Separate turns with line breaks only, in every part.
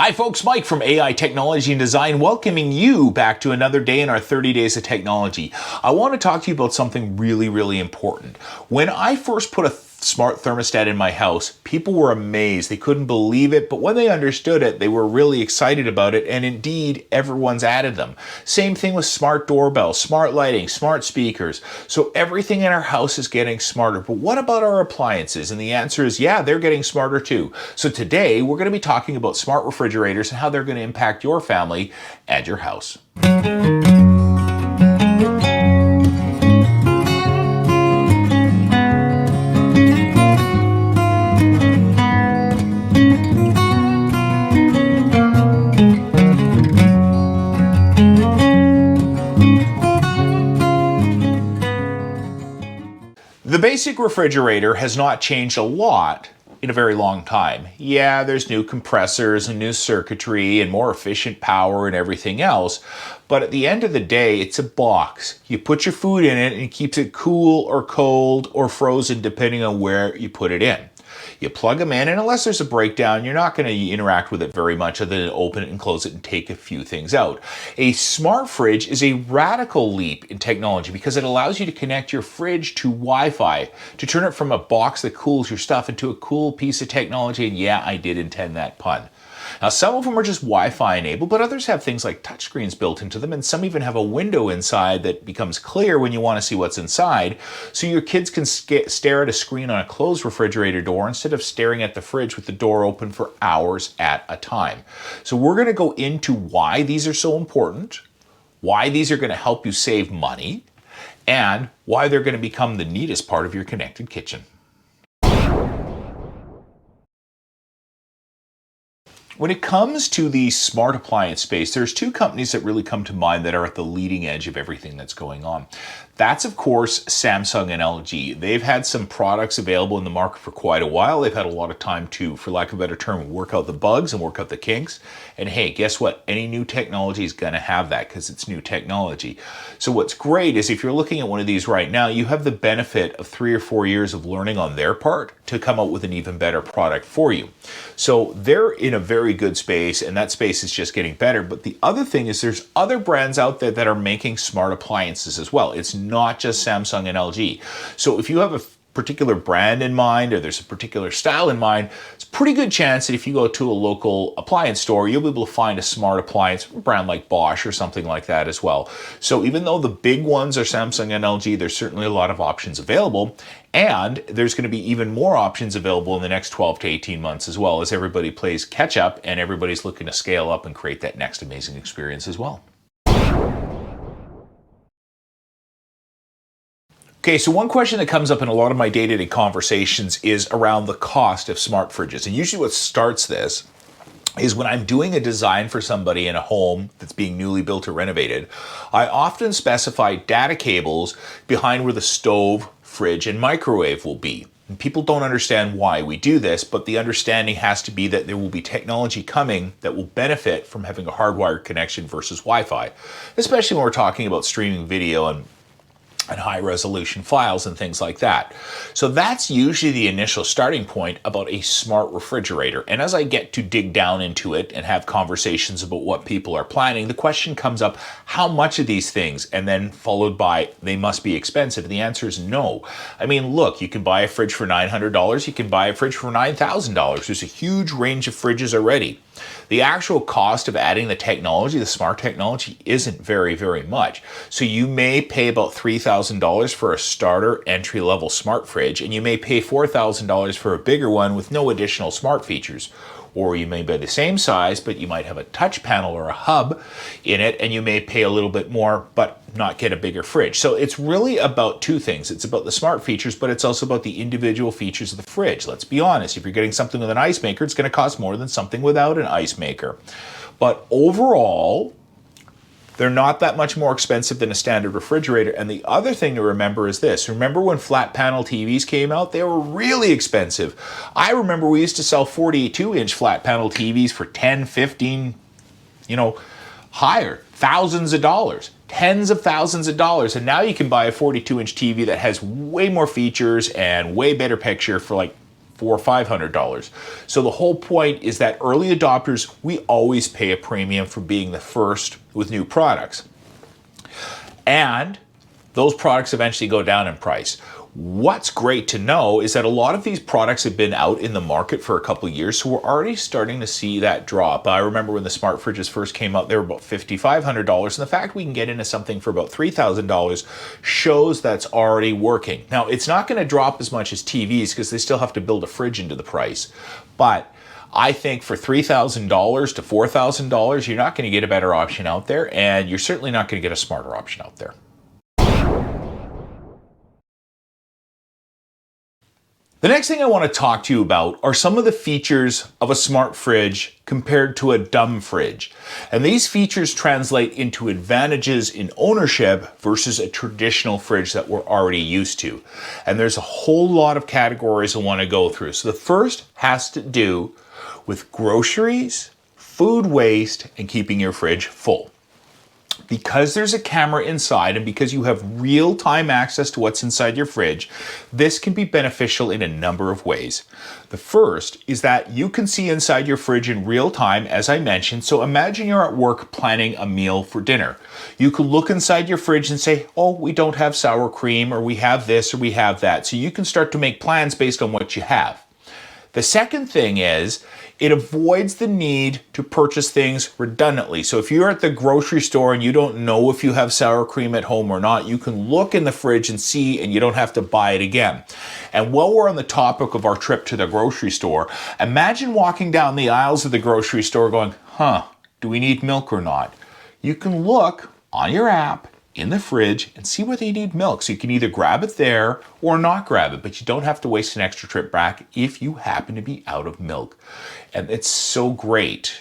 Hi folks, Mike from AI Technology and Design, welcoming you back to another day in our 30 Days of Technology. I want to talk to you about something really important. When I first put a smart thermostat in my house, people were amazed. They couldn't believe it, but when they understood it, they were really excited about it, and indeed, everyone's added them. Same thing with smart doorbells, smart lighting, smart speakers. So everything in our house is getting smarter. But what about our appliances? And the answer is, yeah, they're getting smarter too. So today, we're going to be talking about smart refrigerators and how they're going to impact your family and your house. The basic refrigerator has not changed a lot in a very long time. Yeah, there's new compressors and new circuitry and more efficient power and everything else, but at the end of the day, it's a box. You put your food in it and it keeps it cool or cold or frozen depending on where you put it in. You plug them in, and unless there's a breakdown, you're not going to interact with it very much other than open it and close it and take a few things out. A smart fridge is a radical leap in technology because it allows you to connect your fridge to Wi-Fi, to turn it from a box that cools your stuff into a cool piece of technology, and yeah, I did intend that pun. Now, some of them are just Wi-Fi enabled, but others have things like touchscreens built into them, and some even have a window inside that becomes clear when you want to see what's inside, so your kids can stare at a screen on a closed refrigerator door instead of staring at the fridge with the door open for hours at a time. So we're going to go into why these are so important, why these are going to help you save money, and why they're going to become the neatest part of your connected kitchen. When it comes to the smart appliance space, there's two companies that really come to mind that are at the leading edge of everything that's going on. That's, of course, Samsung and LG. They've had some products available in the market for quite a while. They've had a lot of time to, for lack of a better term, work out the bugs and work out the kinks. And hey, guess what? Any new technology is going to have that because it's new technology. So what's great is if you're looking at one of these right now, you have the benefit of 3 or 4 years of learning on their part to come out with an even better product for you. So they're in a very good space, and that space is just getting better. But the other thing is there's other brands out there that are making smart appliances as well. It's not just Samsung and LG. So if you have a particular brand in mind or there's a particular style in mind, it's a pretty good chance that if you go to a local appliance store, you'll be able to find a smart appliance brand like Bosch or something like that as well. So even though the big ones are Samsung and LG, there's certainly a lot of options available, and there's going to be even more options available in the next 12 to 18 months as well, as everybody plays catch up and everybody's looking to scale up and create that next amazing experience as well. Okay, so one question that comes up in a lot of my day-to-day conversations is around the cost of smart fridges. And usually what starts this is when I'm doing a design for somebody in a home that's being newly built or renovated, I often specify data cables behind where the stove, fridge, and microwave will be. And people don't understand why we do this, but the understanding has to be that there will be technology coming that will benefit from having a hardwired connection versus Wi-Fi, especially when we're talking about streaming video and high resolution files and things like that. So that's usually the initial starting point about a smart refrigerator. And as I get to dig down into it and have conversations about what people are planning, the question comes up, how much of these things? And then followed by, they must be expensive. And the answer is no. I mean, look, you can buy a fridge for $900. You can buy a fridge for $9,000. There's a huge range of fridges already. The actual cost of adding the technology, the smart technology, isn't very much. So you may pay about $3,000 for a starter entry-level smart fridge, and you may pay $4,000 for a bigger one with no additional smart features. Or you may be the same size, but you might have a touch panel or a hub in it, and you may pay a little bit more, but not get a bigger fridge. So it's really about two things. It's about the smart features, but it's also about the individual features of the fridge. Let's be honest, if you're getting something with an ice maker, it's going to cost more than something without an ice maker. But overall, they're not that much more expensive than a standard refrigerator. And the other thing to remember is this. Remember when flat panel TVs came out? They were really expensive. I remember we used to sell 42-inch flat panel TVs for 10, 15, higher, thousands of dollars, tens of thousands of dollars. And now you can buy a 42-inch TV that has way more features and way better picture for like $400 or $500. So the whole point is that early adopters, we always pay a premium for being the first with new products. And those products eventually go down in price. What's great to know is that a lot of these products have been out in the market for a couple of years, so we're already starting to see that drop. I remember when the smart fridges first came out, they were about $5,500, and the fact we can get into something for about $3,000 shows that's already working. Now, it's not going to drop as much as TVs because they still have to build a fridge into the price, but I think for $3,000 to $4,000, you're not going to get a better option out there, and you're certainly not going to get a smarter option out there. The next thing I want to talk to you about are some of the features of a smart fridge compared to a dumb fridge. And these features translate into advantages in ownership versus a traditional fridge that we're already used to. And there's a whole lot of categories I want to go through. So the first has to do with groceries, food waste, and keeping your fridge full. Because there's a camera inside and because you have real-time access to what's inside your fridge, this can be beneficial in a number of ways. The first is that you can see inside your fridge in real time, as I mentioned. So imagine you're at work planning a meal for dinner. You can look inside your fridge and say, oh, we don't have sour cream, or we have this, or we have that. So you can start to make plans based on what you have. The second thing is, it avoids the need to purchase things redundantly. So if you're at the grocery store and you don't know if you have sour cream at home or not, you can look in the fridge and see, and you don't have to buy it again. And while we're on the topic of our trip to the grocery store, imagine walking down the aisles of the grocery store going, do we need milk or not? You can look on your app in the fridge and see whether you need milk. So you can either grab it there or not grab it, but you don't have to waste an extra trip back if you happen to be out of milk. And it's so great,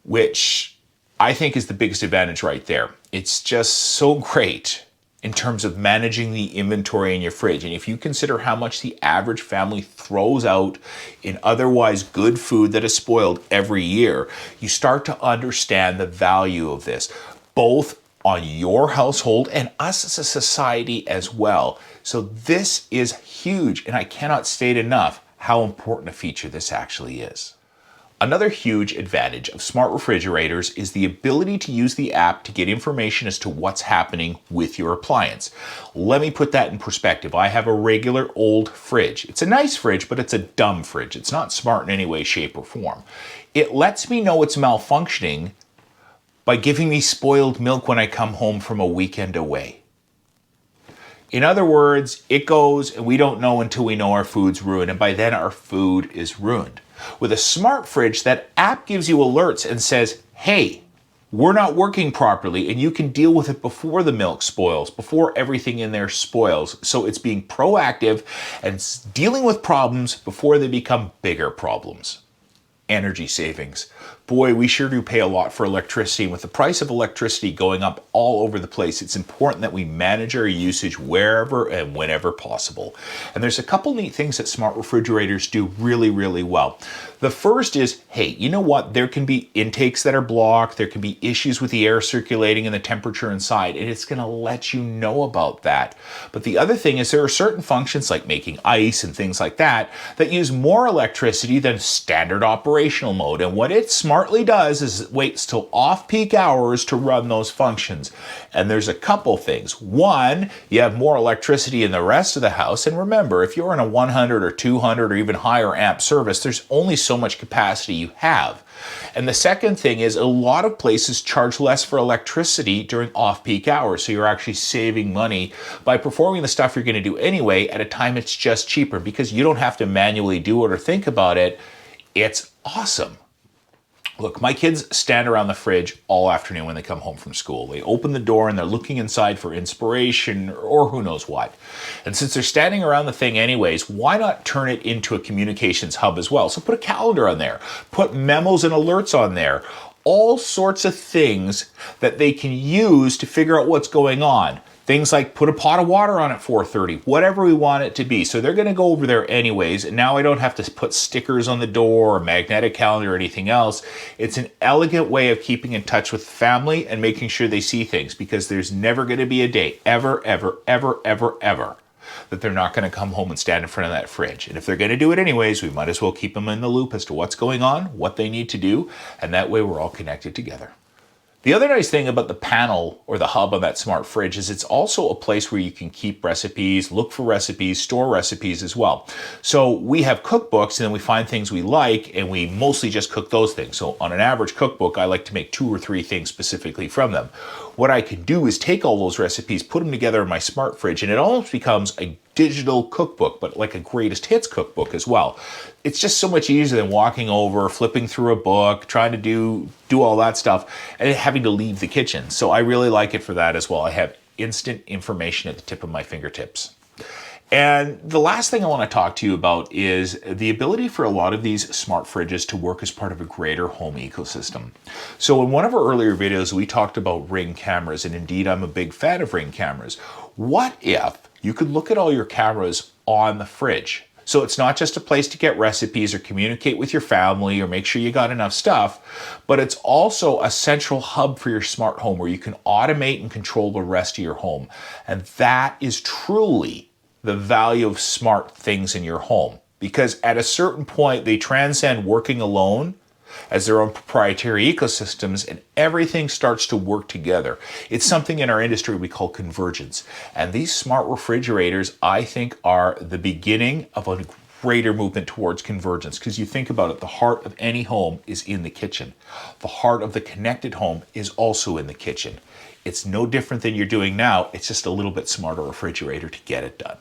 which I think is the biggest advantage right there. It's just so great in terms of managing the inventory in your fridge. And if you consider how much the average family throws out in otherwise good food that is spoiled every year, you start to understand the value of this, both on your household and us as a society as well. So this is huge, and I cannot state enough how important a feature this actually is. Another huge advantage of smart refrigerators is the ability to use the app to get information as to what's happening with your appliance. Let me put that in perspective. I have a regular old fridge. It's a nice fridge, but it's a dumb fridge. It's not smart in any way, shape, or form. It lets me know it's malfunctioning by giving me spoiled milk when I come home from a weekend away. In other words, it goes and we don't know until we know our food's ruined, and by then our food is ruined. With a smart fridge, that app gives you alerts and says, hey, we're not working properly, and you can deal with it before the milk spoils, before everything in there spoils. So it's being proactive and dealing with problems before they become bigger problems. Energy savings. Boy, we sure do pay a lot for electricity. And with the price of electricity going up all over the place, it's important that we manage our usage wherever and whenever possible. And there's a couple neat things that smart refrigerators do really, really well. The first is, hey, you know what? There can be intakes that are blocked. There can be issues with the air circulating and the temperature inside, and it's going to let you know about that. But the other thing is there are certain functions like making ice and things like that that use more electricity than standard operational mode. And what it smartly does is it waits till off-peak hours to run those functions. And there's a couple things. One, you have more electricity in the rest of the house. And remember, if you're in a 100 or 200 or even higher amp service, there's only so much capacity you have. And the second thing is a lot of places charge less for electricity during off-peak hours. So you're actually saving money by performing the stuff you're going to do anyway at a time it's just cheaper because you don't have to manually do it or think about it. It's awesome. Look, my kids stand around the fridge all afternoon when they come home from school. They open the door and they're looking inside for inspiration or who knows what. And since they're standing around the thing anyways, why not turn it into a communications hub as well? So put a calendar on there, put memos and alerts on there, all sorts of things that they can use to figure out what's going on. Things like put a pot of water on at 4:30, whatever we want it to be. So they're going to go over there anyways. And now I don't have to put stickers on the door or magnetic calendar or anything else. It's an elegant way of keeping in touch with family and making sure they see things because there's never going to be a day ever, that they're not going to come home and stand in front of that fridge. And if they're going to do it anyways, we might as well keep them in the loop as to what's going on, what they need to do, and that way we're all connected together. The other nice thing about the panel or the hub on that smart fridge is it's also a place where you can keep recipes, look for recipes, store recipes as well. So we have cookbooks and then we find things we like and we mostly just cook those things. So on an average cookbook, I like to make 2 or 3 things specifically from them. What I can do is take all those recipes, put them together in my smart fridge, and it almost becomes a digital cookbook, but like a greatest hits cookbook as well. It's just so much easier than walking over, flipping through a book, trying to do all that stuff, and having to leave the kitchen. So I really like it for that as well. I have instant information at the tip of my fingertips. And the last thing I want to talk to you about is the ability for a lot of these smart fridges to work as part of a greater home ecosystem. So in one of our earlier videos, we talked about Ring cameras, and indeed I'm a big fan of Ring cameras. What if you could look at all your cameras on the fridge? So it's not just a place to get recipes or communicate with your family or make sure you got enough stuff, but it's also a central hub for your smart home where you can automate and control the rest of your home. And that is truly the value of smart things in your home, because at a certain point they transcend working alone as their own proprietary ecosystems, and everything starts to work together. It's something in our industry we call convergence. And these smart refrigerators, I think, are the beginning of a greater movement towards convergence, because you think about it, the heart of any home is in the kitchen. The heart of the connected home is also in the kitchen. It's no different than you're doing now. It's just a little bit smarter refrigerator to get it done.